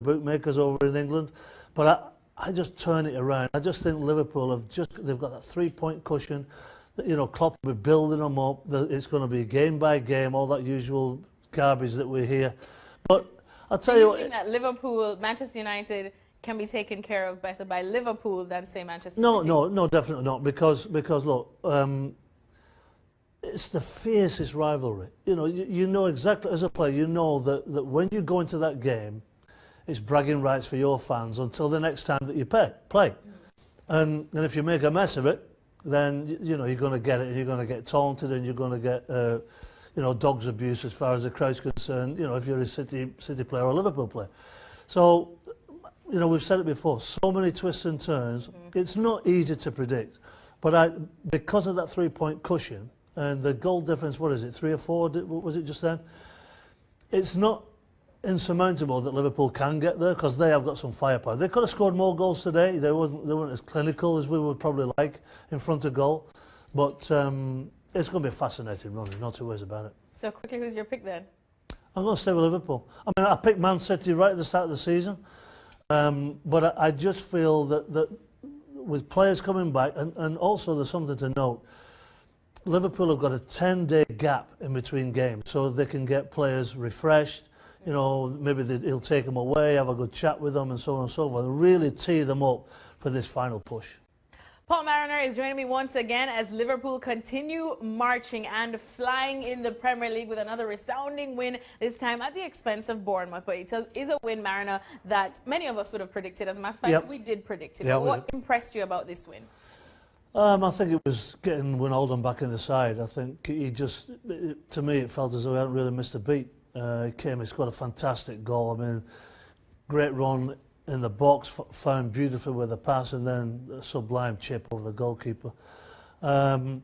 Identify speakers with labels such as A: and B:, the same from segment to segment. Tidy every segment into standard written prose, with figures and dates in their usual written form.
A: bookmakers over in England, but I just turn it around. I just think Liverpool they've got that 3-point cushion. You know, Klopp will be building them up. It's going to be game by game, all that usual garbage that we hear. But I'll tell you what.
B: Think that Liverpool, Manchester United can be taken care of better by Liverpool than, say, Manchester City?
A: No, definitely not. Because look, it's the fiercest rivalry. You know, you know exactly, as a player, you know that when you go into that game, it's bragging rights for your fans until the next time that you play. And if you make a mess of it, then you know you're going to get it, and you're going to get taunted, and you're going to get you know, dog's abuse as far as the crowd's concerned. You know, if you're a City player or a Liverpool player. So, you know, we've said it before. So many twists and turns. It's not easy to predict, but because of that 3-point cushion and the goal difference, what is it, 3 or 4? Was it just then? It's not insurmountable that Liverpool can get there because they have got some firepower. They could have scored more goals today. They weren't as clinical as we would probably like in front of goal, but it's going to be a fascinating run, no two ways about it.
B: So quickly, who's your pick then?
A: I'm going to stay with Liverpool. I mean, I picked Man City right at the start of the season, but I just feel that with players coming back, and also there's something to note, Liverpool have got a 10-day gap in between games, so they can get players refreshed. You know, maybe he'll take them away, have a good chat with them, and so on and so forth, and really tee them up for this final push.
B: Paul Mariner is joining me once again as Liverpool continue marching and flying in the Premier League with another resounding win, this time at the expense of Bournemouth. But it is a win, Mariner, that many of us would have predicted. As a matter of fact, we did predict it. But what impressed you about this win?
A: I think it was getting Wijnaldum back in the side. I think he just, to me, it felt as though he hadn't really missed a beat. He scored a fantastic goal. I mean, great run in the box, found beautifully with a pass, and then a sublime chip over the goalkeeper. They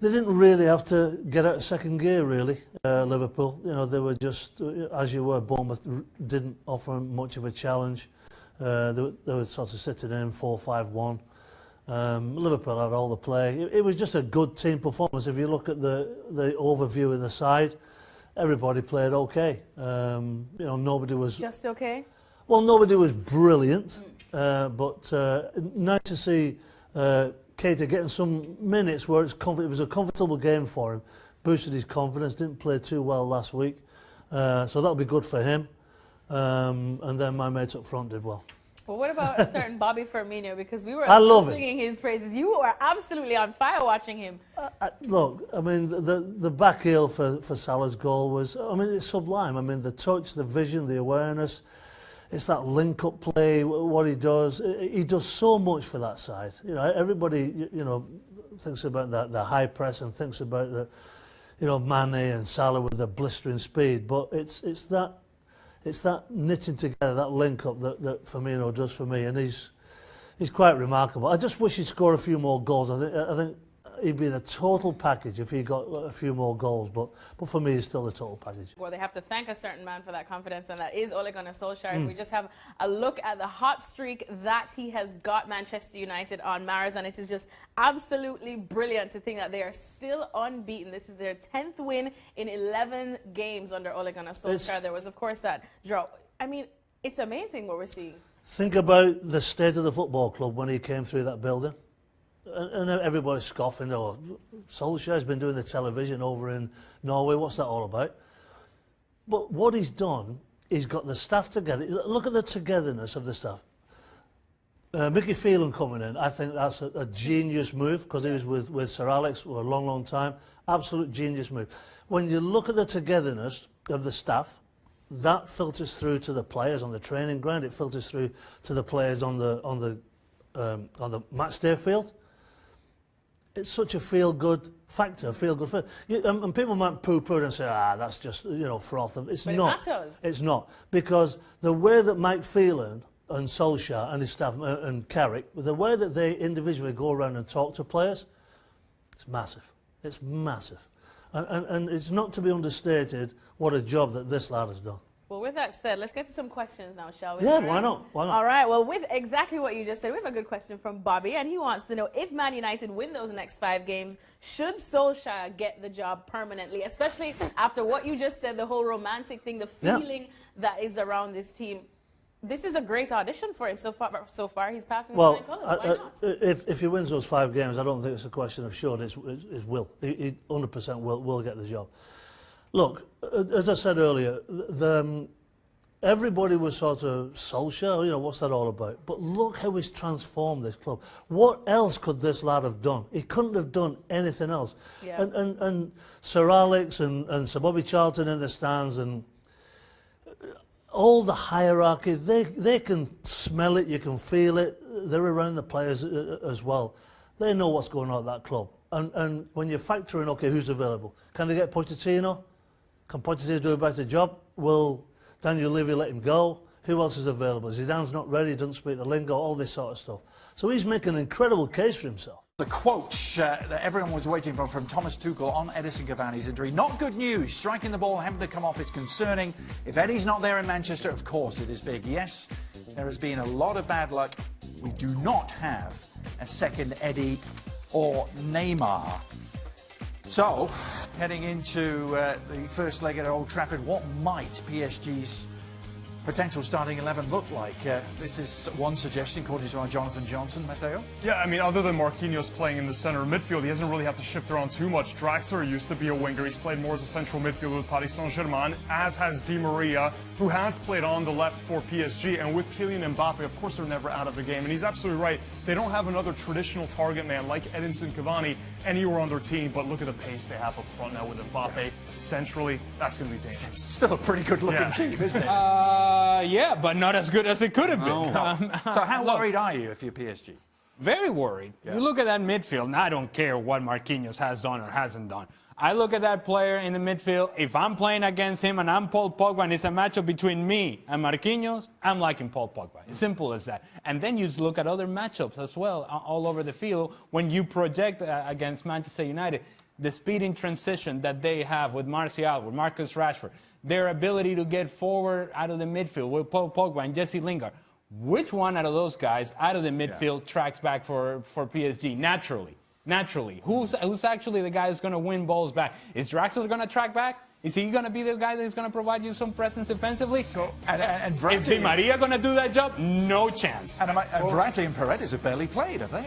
A: didn't really have to get out of second gear, really, Liverpool. You know, they were just, as you were, Bournemouth didn't offer much of a challenge. They were sort of sitting in 4-5-1. Liverpool had all the play. It was just a good team performance. If you look at the overview of the side, everybody played okay. You know, nobody was...
B: Just okay?
A: Well, nobody was brilliant, but nice to see Keita getting some minutes where it was a comfortable game for him. Boosted his confidence, didn't play too well last week, so that'll be good for him. And then my mate up front did well.
B: Well, what about a certain Bobby Firmino? Because we were singing his praises. You were absolutely on fire watching him.
A: Look, I mean, the back heel for Salah's goal was, I mean, it's sublime. I mean, the touch, the vision, the awareness. It's that link-up play, what he does. He does so much for that side. You know, everybody, you know, thinks about the high press and thinks about the, you know, Mane and Salah with the blistering speed. But it's that knitting together, that link-up that Firmino does for me, and he's quite remarkable. I just wish he'd score a few more goals. I think he'd be the total package if he got a few more goals, but for me, he's still the total package.
B: Well, they have to thank a certain man for that confidence, and that is Ole Gunnar Solskjaer. We just have a look at the hot streak that he has got Manchester United on, Maris, and it is just absolutely brilliant to think that they are still unbeaten. This is their 10th win in 11 games under Ole Gunnar Solskjaer. There was, of course, that draw. I mean, it's amazing what we're seeing.
A: Think about the state of the football club when he came through that building. And everybody's scoffing, oh, Solskjaer's been doing the television over in Norway, what's that all about? But what he's done, he's got the staff together. Look at the togetherness of the staff. Mickey Phelan coming in, I think that's a genius move, because he was with Sir Alex for a long, long time. Absolute genius move. When you look at the togetherness of the staff, that filters through to the players on the training ground, it filters through to the players on the match day field. It's such a feel-good factor, feel-good factor. And people might poo-poo and say, that's just, you know, froth. It's not.
B: It matters.
A: It's not. Because the way that Mike Phelan and Solskjaer and his staff and Carrick, the way that they individually go around and talk to players, it's massive. It's massive. And it's not to be understated what a job that this lad has done.
B: Well, with that said, let's get to some questions now, shall we?
A: Yeah, why not? Why not?
B: All right, well, with exactly what you just said, we have a good question from Bobby, and he wants to know, if Man United win those next 5 games, should Solskjaer get the job permanently, especially after what you just said, the whole romantic thing, the feeling that is around this team. this is a great audition for him so far. He's passing
A: Well,
B: the flying colours. Why not?
A: if he wins those 5 games, I don't think it's a question of should. It's will. He 100% will get the job. Look, as I said earlier, everybody was sort of Solskjaer, what's that all about? But look how he's transformed this club. What else could this lad have done? He couldn't have done anything else.
B: Yeah.
A: And Sir Alex and Sir Bobby Charlton in the stands and all the hierarchy, they can smell it, you can feel it. They're around the players as well. They know what's going on at that club. And when you factor in, okay, who's available? Can they get Pochettino? Can Pochettino do a better job? Will Daniel Levy let him go? Who else is available? Zidane's not ready, doesn't speak the lingo, all this sort of stuff. So he's making an incredible case for himself.
C: The quote that everyone was waiting for from Thomas Tuchel on Edison Cavani's injury. Not good news. Striking the ball, having to come off is concerning. If Eddie's not there in Manchester, of course it is big. Yes, there has been a lot of bad luck. We do not have a second Eddie or Neymar. So, heading into the first leg at Old Trafford, what might PSG's potential starting 11 look like? This is one suggestion, according to our Jonathan Johnson. Matteo?
D: Yeah, I mean, other than Marquinhos playing in the center of midfield, he doesn't really have to shift around too much. Draxler used to be a winger. He's played more as a central midfielder with Paris Saint-Germain, as has Di Maria, who has played on the left for PSG. And with Kylian Mbappe, of course, they're never out of the game. And he's absolutely right. They don't have another traditional target man like Edinson Cavani anywhere on their team. But look at the pace they have up front now with Mbappe centrally. That's going to be dangerous.
C: Still a pretty good-looking team, isn't it?
E: Yeah, but not as good as it could have been.
C: So how worried are you if you're PSG?
E: Very worried.
C: Yeah.
E: You look at that midfield, and I don't care what Marquinhos has done or hasn't done. I look at that player in the midfield. If I'm playing against him and I'm Paul Pogba and it's a matchup between me and Marquinhos, I'm liking Paul Pogba. It's simple as that. And then you look at other matchups as well all over the field. When you project against Manchester United, the speed in transition that they have with Martial, with Marcus Rashford, their ability to get forward out of the midfield with Paul Pogba and Jesse Lingard. Which one out of those guys out of the midfield tracks back for PSG naturally? Naturally. Who's actually the guy who's going to win balls back? Is Draxler going to track back? Is he going to be the guy that's going to provide you some presence defensively?
C: And
E: Is Di Maria going to do that job? No chance.
C: And Verratti and Paredes have barely played, have they?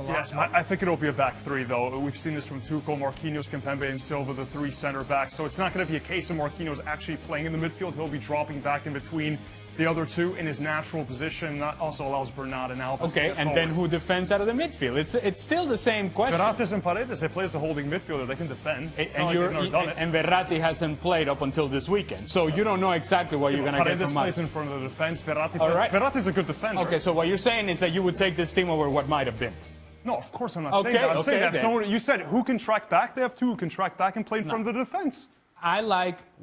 D: Yes, I think it'll be a back three, though. We've seen this from Tuchel, Marquinhos, Kimpembe, and Silva, the 3 center backs. So it's not going to be a case of Marquinhos actually playing in the midfield. He'll be dropping back in between the other two in his natural position. That also allows Bernat and Alves to get
E: and
D: forward.
E: then who defends out of the midfield? It's still the same question.
D: Verratti and Paredes, they play as a holding midfielder. They can defend.
E: And Verratti hasn't played up until this weekend, so you don't know exactly what you're going to get
D: Paredes
E: from us.
D: plays in front of the defense.
E: Verratti's
D: a good defender.
E: Okay, so what you're saying is that you would take this team over what might have been.
D: No, of course I'm not saying that. I'm saying that someone, you said who can track back? They have two who can track back and play in front of the defense.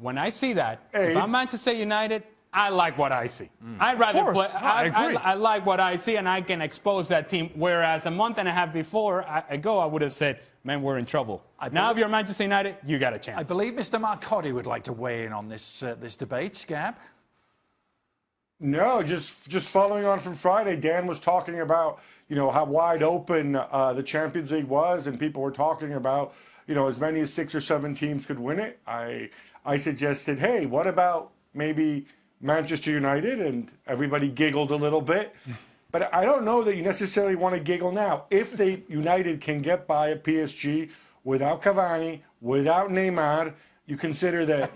E: When I see that, if I'm Manchester United, I like what I see. I'd rather play.
D: I agree.
E: I like what I see, and I can expose that team. Whereas a month and a half ago, I would have said, man, we're in trouble. Now, if you're Manchester United, you got a chance.
C: I believe Mr. Marcotti would like to weigh in on this debate. Gab?
F: No, just following on from Friday, Dan was talking about, how wide open the Champions League was, and people were talking about, as many as 6 or 7 teams could win it. I suggested, hey, what about maybe Manchester United? And everybody giggled a little bit. But I don't know that you necessarily want to giggle now. If United can get by at PSG without Cavani, without Neymar, you consider that,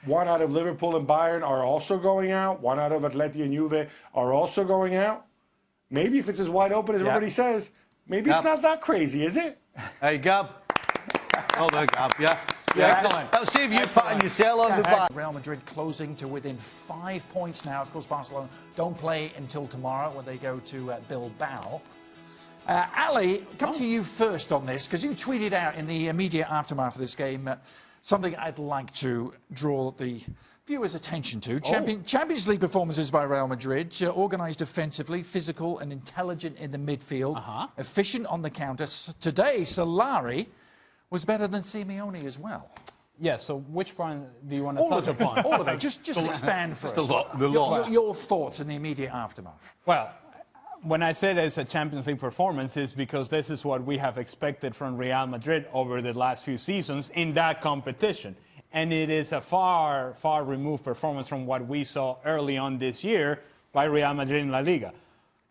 F: one out of Liverpool and Bayern are also going out. One out of Atleti and Juve are also going out. Maybe if it's as wide open as everybody says, maybe it's not that crazy, is it?
G: Hey, Gab. Well done, Gab. Yeah. Excellent. That'll save you patting yourself on the back.
C: Real Madrid closing to within 5 points now. Of course, Barcelona don't play until tomorrow when they go to Bilbao. Ali, come to you first on this, because you tweeted out in the immediate aftermath of this game something I'd like to draw the viewers' attention to. Champions League performances by Real Madrid, organised defensively, physical and intelligent in the midfield, efficient on the counter. Today, Solari was better than Simeone as well.
E: Yeah, so which one do you want to touch upon?
C: All of it. Just expand for us. Your thoughts in the immediate aftermath.
E: Well, when I said it's a Champions League performance, it's because this is what we have expected from Real Madrid over the last few seasons in that competition. And it is a far, far removed performance from what we saw early on this year by Real Madrid in La Liga.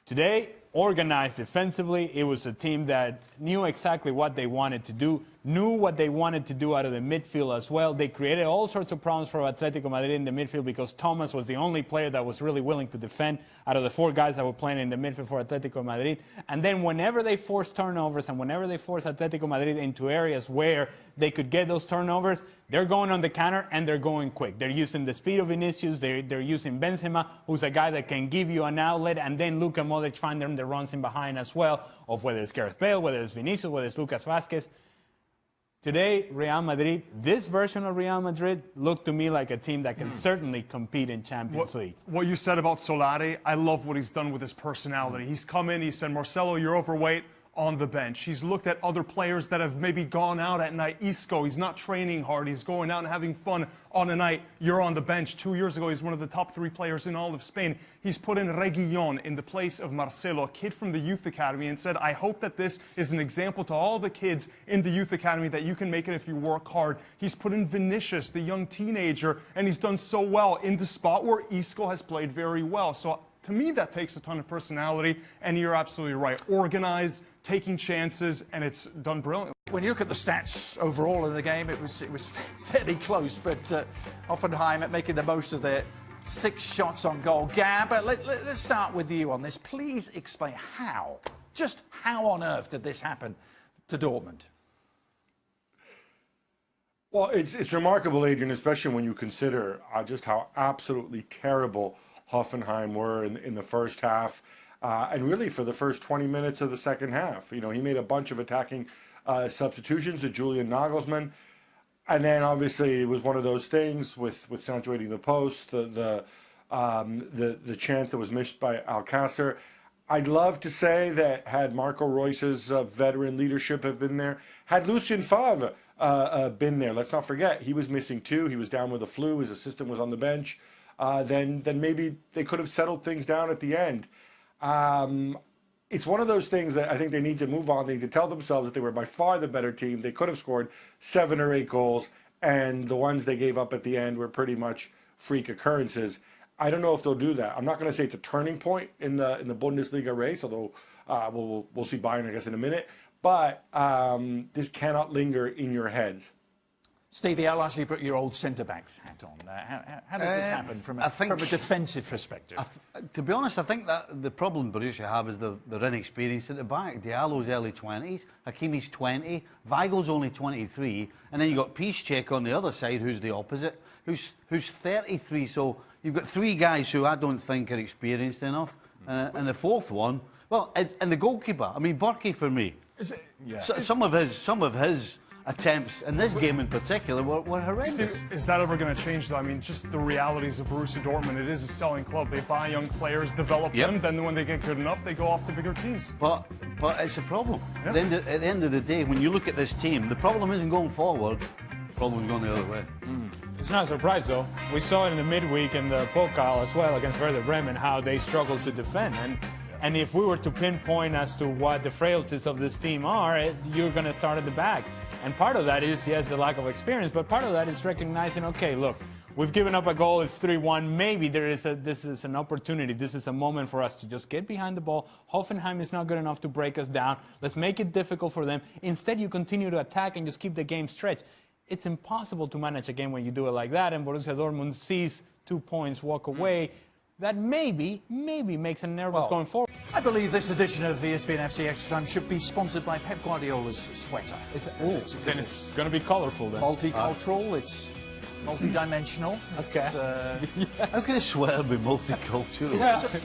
E: Today, organized defensively, it was a team that knew exactly what they wanted to do, knew what they wanted to do out of the midfield as well. They created all sorts of problems for Atletico Madrid in the midfield because Thomas was the only player that was really willing to defend out of the 4 guys that were playing in the midfield for Atletico Madrid. And then whenever they forced turnovers and whenever they forced Atletico Madrid into areas where they could get those turnovers, they're going on the counter and they're going quick. They're using the speed of Vinicius, they're using Benzema, who's a guy that can give you an outlet, and then Luka Modric find them the runs in behind as well, of whether it's Gareth Bale, whether it's Vinicius, whether it's Lucas Vazquez. Today, Real Madrid, this version of Real Madrid, looked to me like a team that can certainly compete in Champions League.
D: What you said about Solari, I love what he's done with his personality. He's come in, he said, Marcelo, you're overweight, on the bench. He's looked at other players that have maybe gone out at night. Isco, he's not training hard. He's going out and having fun on a night. You're on the bench. 2 years ago, he's one of the top 3 players in all of Spain. He's put in Reguilón in the place of Marcelo, a kid from the youth academy, and said, I hope that this is an example to all the kids in the youth academy that you can make it if you work hard. He's put in Vinicius, the young teenager, and he's done so well in the spot where Isco has played very well. So to me, that takes a ton of personality, and you're absolutely right. Organized, taking chances, and it's done brilliantly.
C: When you look at the stats overall in the game, it was fairly close, but Hoffenheim at making the most of their 6 shots on goal. Gab, let's start with you on this. Please explain how, just how on earth did this happen to Dortmund?
F: Well, it's remarkable, Adrian, especially when you consider just how absolutely terrible Hoffenheim were in the first half, and really for the first 20 minutes of the second half. You know, he made a bunch of attacking substitutions to Julian Nagelsmann, and then obviously it was one of those things with Sancho hitting the post, the chance that was missed by Alcácer. I'd love to say that had Marco Reus's veteran leadership have been there, had Lucien Favre been there, let's not forget, he was missing 2, he was down with a flu, his assistant was on the bench, then maybe they could have settled things down at the end. It's one of those things that I think they need to move on. They need to tell themselves that they were by far the better team. They could have scored 7 or 8 goals, and the ones they gave up at the end were pretty much freak occurrences. I don't know if they'll do that. I'm not going to say it's a turning point in the Bundesliga race, although we'll see Bayern, I guess, in a minute. But this cannot linger in your heads.
C: Stevie, I'll actually put your old centre-back's hat on. How does this happen from a defensive perspective?
G: To be honest, I think that the problem Borussia have is they're inexperienced at the back. Diallo's early 20s, Hakimi's 20, Weigl's only 23, and then you've got Piszczek on the other side, who's the opposite, who's 33. So you've got 3 guys who I don't think are experienced enough, and the 4th one, well, and the goalkeeper. I mean, Burke for me. Some of his attempts in this game in particular were horrendous.
D: Is that ever going to change, though? I mean, just the realities of Borussia Dortmund. It is a selling club. They buy young players, develop them, then when they get good enough, they go off to bigger teams.
G: But it's a problem. At the end of the day, when you look at this team, the problem isn't going forward, the problem's going the other way.
E: It's not a surprise, though. We saw it in the midweek in the Pokal as well against Werder Bremen, how they struggled to defend. And if we were to pinpoint as to what the frailties of this team are, you're going to start at the back. And part of that is, yes, the lack of experience, but part of that is recognizing, okay, look, we've given up a goal, it's 3-1. Maybe this is an opportunity, this is a moment for us to just get behind the ball. Hoffenheim is not good enough to break us down. Let's make it difficult for them. Instead, you continue to attack and just keep the game stretched. It's impossible to manage a game when you do it like that, and Borussia Dortmund sees 2 points walk away. That maybe makes them nervous going forward.
C: I believe this edition of ESPN FC Extra Time should be sponsored by Pep Guardiola's sweater.
E: Then it's going to be colourful then.
C: Multicultural, it's multi-dimensional.
E: Okay.
G: How can a sweater be multicultural?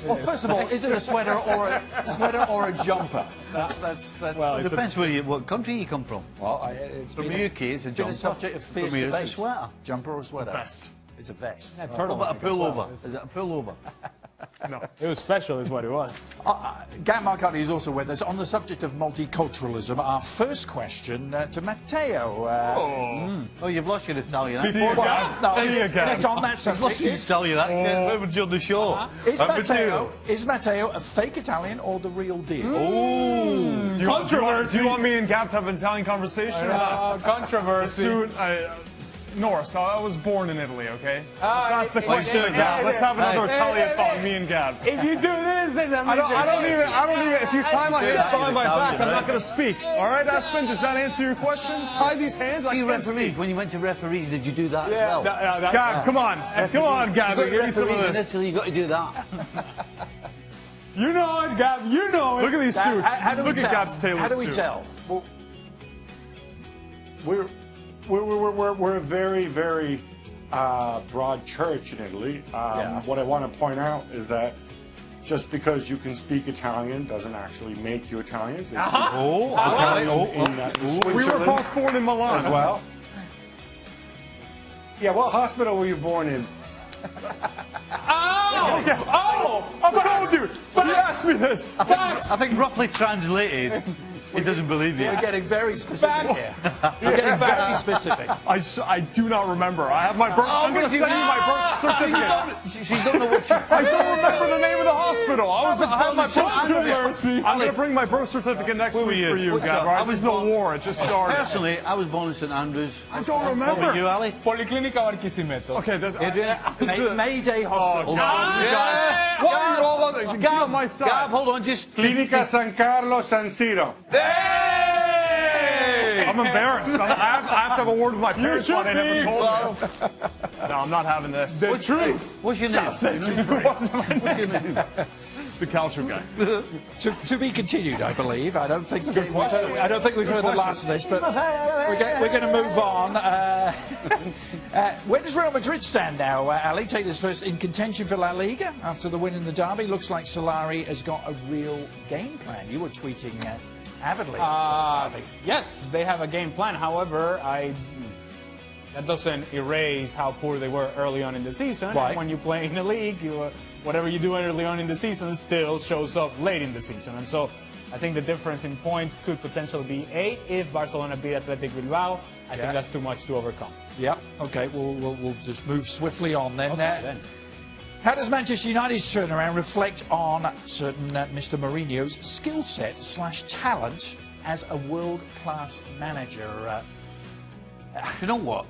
C: Well, first of all, is it a sweater or a jumper? That's
G: well, it depends what country you come from.
C: Well, it's
G: from the UK, it's a jumper.
C: Been a subject of fierce
G: from here,
C: debate.
G: It's a sweater.
C: Jumper or sweater?
D: Vest.
C: It's a vest.
G: What about a pullover? Is it a pullover?
E: No, it was special is what it was.
C: Gab Marcotti is also with us. On the subject of multiculturalism, our first question to Matteo.
G: Oh, you've lost your Italian
C: It's on that subject.
G: He's lost his Italian accent. Where would you on the show?
C: Is Matteo a fake Italian or the real deal?
D: Controversy. Do you want me and Gab to have an Italian conversation?
E: Controversy.
D: Norris, I was born in Italy, okay? Let's ask the question of Gab. Let's have another Italian me and Gab.
E: If you do this, then
D: I don't even, if you tie my hands behind my back, I'm not going to speak. All right, Aspen, does that answer your question? Tie these hands, I can't speak.
G: When you went to referees, did you do that as well?
D: Gab, come on. Come on, Gab, give me some of
G: In
D: this.
G: Italy, you got to do that.
E: you know it, Gab, you know it.
D: Look at these suits.
C: How do we
D: Look
C: tell?
D: at Gab's tailored
C: How do we
D: suit.
C: tell?
F: Well, we're a very, very broad church in Italy. What I want to point out is that just because you can speak Italian doesn't actually make you Italians. They speak Italian in Switzerland
D: We were both born in Milan.
F: as well. Yeah, what hospital were you born in?
D: I told you. He asked me this.
G: I think roughly translated, he doesn't believe you.
C: We're getting very specific here. We're getting very specific.
D: I do not remember. I have my birth. I'm going to send you my birth certificate.
G: So you don't know what you...
D: I don't remember the name of the hospital. I have my birth certificate. I'm going to bring my birth certificate next week for you, Gab. Right? This is a war. It just started.
G: Personally, I was born in St Andrews.
D: I don't
G: What
D: remember.
G: about you, Ali?
E: Policlínica Barquisimeto.
D: Okay,
C: Mayday Hospital.
D: Why are you all on the Gab, my side?
G: Gab, hold on, just...
F: Clinica San Carlo San Siro.
D: I'm embarrassed. I have to have a word with my parents why they never told me. No, I'm not having this.
G: The truth. What's your name?
D: What's my name? The Calcio guy.
C: To be continued, I believe. I don't think we've heard the last of this, but we're going to move on. Where does Real Madrid stand now, Ali? Take this first. In contention for La Liga after the win in the derby. Looks like Solari has got a real game plan. You were tweeting avidly.
E: Yes, they have a game plan. However, that doesn't erase how poor they were early on in the season.
C: Right.
E: And when you play in the league, whatever you do early on in the season still shows up late in the season. And so I think the difference in points could potentially be 8 if Barcelona beat Athletic Bilbao. I think that's too much to overcome.
C: Yep. Okay. We'll just move swiftly on then.
E: Okay, then.
C: How does Manchester United's turnaround reflect on certain Mr. Mourinho's skill set / talent as a world-class manager?
G: You know what?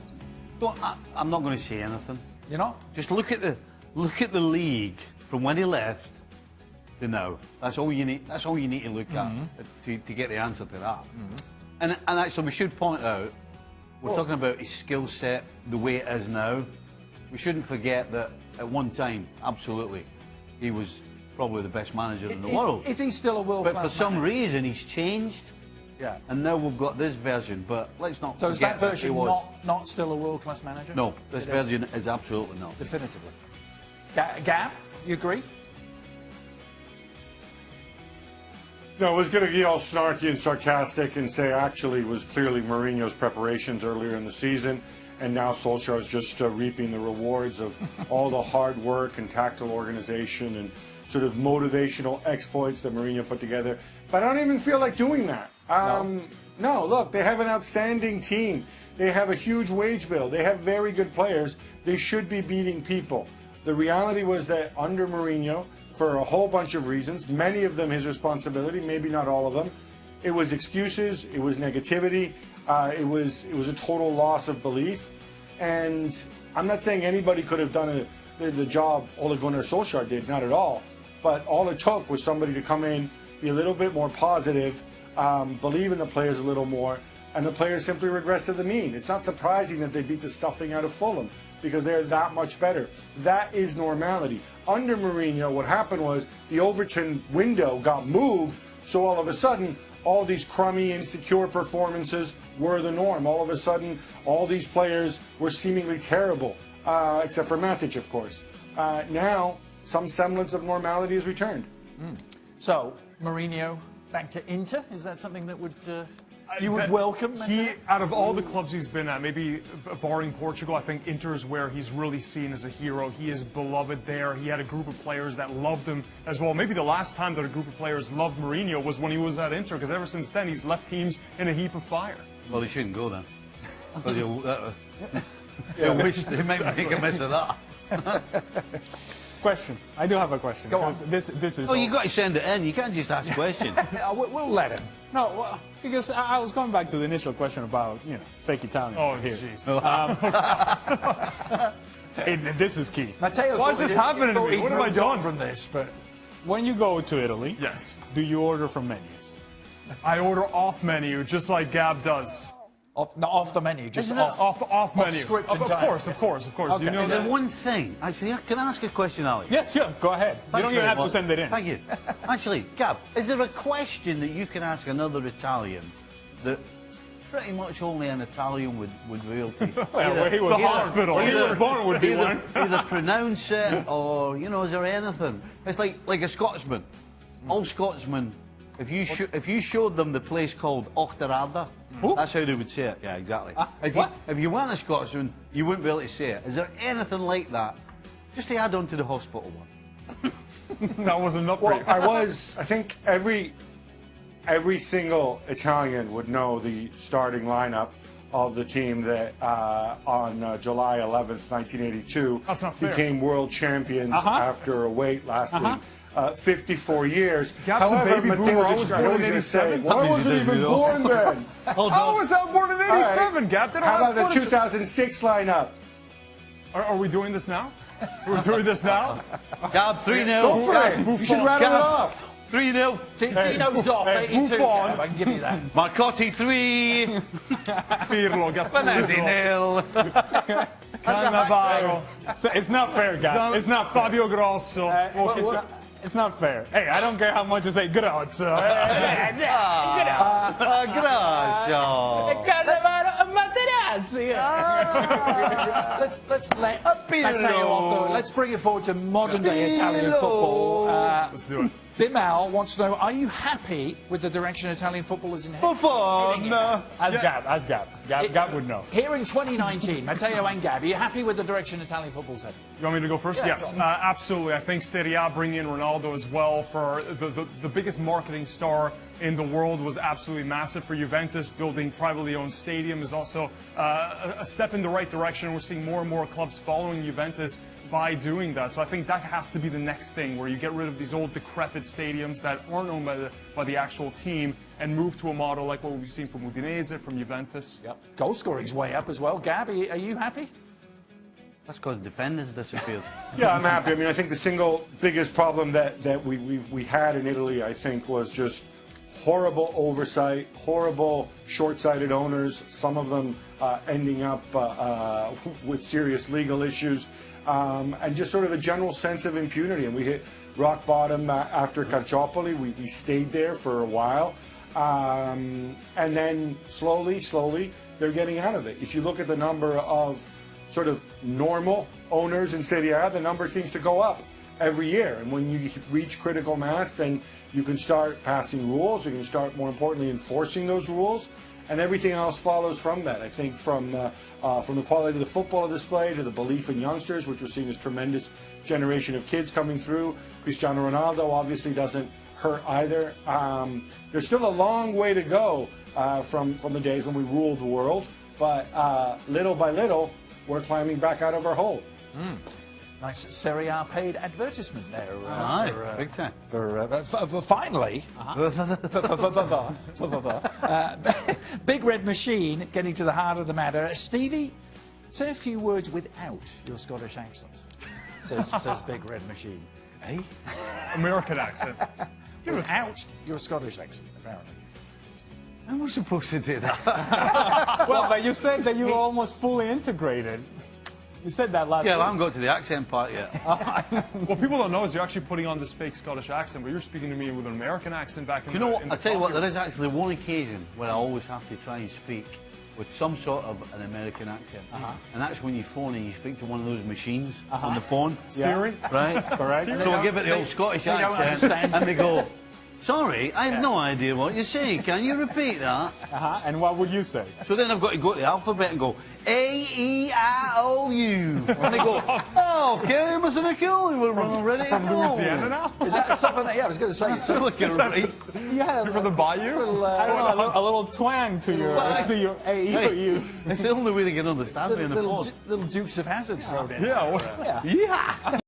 G: I'm not going to say anything.
C: You know?
G: Just look at the league from when he left to now. That's all you need. That's all you need to look at to get the answer to that. And actually, we should point out we're talking about his skill set, the way it is now. We shouldn't forget that at one time, absolutely, he was probably the best manager in the world.
C: Is he still a world-class
G: But for some
C: manager?
G: reason, he's changed.
C: Yeah.
G: And now we've got this version. But let's not
C: So
G: forget
C: is that version
G: he was.
C: not still a world-class manager?
G: No, this version is absolutely not.
C: Definitively. Gab, you agree?
F: No, I was going to be all snarky and sarcastic and say actually it was clearly Mourinho's preparations earlier in the season, and now Solskjaer's just reaping the rewards of all the hard work and tactile organization and sort of motivational exploits that Mourinho put together. But I don't even feel like doing that. No, look, they have an outstanding team. They have a huge wage bill. They have very good players. They should be beating people. The reality was that under Mourinho, for a whole bunch of reasons, many of them his responsibility, maybe not all of them, it was excuses, it was negativity, it was a total loss of belief. And I'm not saying anybody could have done the job Ole Gunnar Solskjaer did, not at all. But all it took was somebody to come in, be a little bit more positive, believe in the players a little more, and the players simply regress to the mean. It's not surprising that they beat the stuffing out of Fulham because they're that much better. That is normality. Under Mourinho, what happened was the Overton window got moved, so all of a sudden, all these crummy, insecure performances were the norm. All of a sudden, all these players were seemingly terrible, except for Matic, of course. Now, some semblance of normality has returned.
C: So, Mourinho back to Inter? Is that something that you would welcome?
D: He, out of all the clubs he's been at, maybe barring Portugal, I think Inter is where he's really seen as a hero. He is beloved there. He had a group of players that loved him as well. Maybe the last time that a group of players loved Mourinho was when he was at Inter, because ever since then he's left teams in a heap of fire.
G: Well, he shouldn't go then. Because he might make a mess of that.
E: question. I do have a question.
C: Go on.
E: This is.
G: Oh, you got to send it in. You can't just ask questions.
C: We'll let him.
E: No, well, because I was going back to the initial question about fake Italian.
D: Oh,
E: here.
D: jeez.
E: This is key.
C: Matteo,
D: Why is this happening to me? What have I done
C: from this? But
E: When you go to Italy,
D: Yes.
E: do you order from menus?
D: I order off menu, just like Gab does.
C: not off the menu, just
G: Isn't it
C: off.
D: Off menu.
C: script
D: of
C: entirely.
D: course, of course, of course.
C: Okay.
D: You know
G: Is there
D: that.
G: one thing? Actually, can I ask a question, Ali?
E: Yes, yeah, go ahead. You don't even have to send it in.
G: Thank you. Actually, Gab, is there a question that you can ask another Italian that pretty much only an Italian would be able to
E: Where he was
D: The hospital.
E: Where he was born would be one.
G: either pronounce it or, is there anything? It's like a Scotsman. All Scotsmen, if you showed them the place called Ochterarda, that's how they would say it. Yeah, exactly. If you weren't a Scotsman, you wouldn't be able to say it. Is there anything like that? Just to add on to the hospital one.
D: That was enough for
F: Well,
D: you.
F: I think every single Italian would know the starting lineup of the team that on July 11th, 1982
D: That's not fair.
F: became world champions after a wait lasting 54 years.
D: Gab's a baby boomer. I was born in
F: gonna say,
D: 87.
F: well, I wasn't even born then.
D: How was I born in 87, Gab? They don't
F: How
D: have
F: about the
D: footage.
F: 2006 lineup?
D: Are we doing this now? We're doing this now?
G: Gab, 3-0.
F: Go for it. You should rattle it off.
G: 3-0.
C: Dino's off, 82.
D: Buffon.
C: I can give you that.
G: Marcotti 3.
D: Pirlo,
G: Benazzi
D: Gattuso,
G: 0.
D: Cannavaro,
E: It's not fair, guys. It's not fair.
D: Fabio Grosso.
E: It's not fair. Hey, I don't care how much you say good odds.
C: Let's let Matteo off. Let's bring it forward to modern day Italian football.
D: Let's do it.
C: Bimal wants to know: are you happy with the direction Italian football is in? heading in?
E: Ask Gab. Gab would know.
C: Here in 2019, Matteo and Gab, are you happy with the direction Italian football's heading?
D: You want me to go first?
C: Yeah,
D: Yes,
C: go on.
D: absolutely. I think Serie A bringing in Ronaldo as well for the biggest marketing star in the world was absolutely massive for Juventus. Building privately owned stadium is also a step in the right direction. We're seeing more and more clubs following Juventus by doing that. So I think that has to be the next thing, where you get rid of these old decrepit stadiums that aren't owned by the actual team and move to a model like what we've seen from Udinese, from Juventus.
C: Yep. Goal scoring's way up as well. Gab, are you happy?
G: That's because defenders disappeared.
F: Yeah, I'm happy. I mean, I think the single biggest problem that we had in Italy, I think, was just horrible oversight, horrible short-sighted owners, some of them ending up with serious legal issues, and just sort of a general sense of impunity. And we hit rock bottom after Calciopoli. We stayed there for a while. And then slowly, they're getting out of it. If you look at the number of sort of normal owners in Serie A, the number seems to go up every year. And when you reach critical mass, then you can start passing rules. You can start, more importantly, enforcing those rules. And everything else follows from that. I think from the quality of the football display to the belief in youngsters, which we're seeing this tremendous generation of kids coming through. Cristiano Ronaldo obviously doesn't hurt either. There's still a long way to go from the days when we ruled the world, but little by little, we're climbing back out of our hole.
C: Nice Serie A paid advertisement there.
G: Aye, big time.
C: For finally, Big Red Machine, getting to the heart of the matter. Stevie, say a few words without your Scottish accent, says Big Red Machine.
G: Hey?
D: American accent.
C: Without your Scottish accent, apparently.
G: How was supposed to do that?
E: Well, but you said that you were almost fully integrated. You said that last
G: Yeah,
E: week.
G: I haven't got to the accent part yet.
D: What people don't know is you're actually putting on this fake Scottish accent, but you're speaking to me with an American accent back in
G: Do you know
D: the
G: what?
D: in the
G: I tell you what,
D: coffee
G: there is actually one occasion where I always have to try and speak with some sort of an American accent. And that's when you phone and you speak to one of those machines on the phone.
D: Siri?
G: Right?
E: Correct.
G: So I give it the old Scottish
C: they don't
G: accent,
C: understand.
G: and they go, sorry, I have no idea what you're saying. Can you repeat that?
E: And what would you say?
G: So then I've got to go to the alphabet and go, A-E-I-O-U. And they go, oh, okay, Mr. Nicole, we're ready to
D: From
G: go.
D: Louisiana now?
C: Is that something that, I was going to say,
G: So look at right.
E: You had
D: You're from the Bayou?
E: I don't know, a little twang to your AEU.
G: It's the only way they can understand me on the phone.
C: little Dukes of Hazzard thrown in.
D: Yeah, what's
G: Yeah.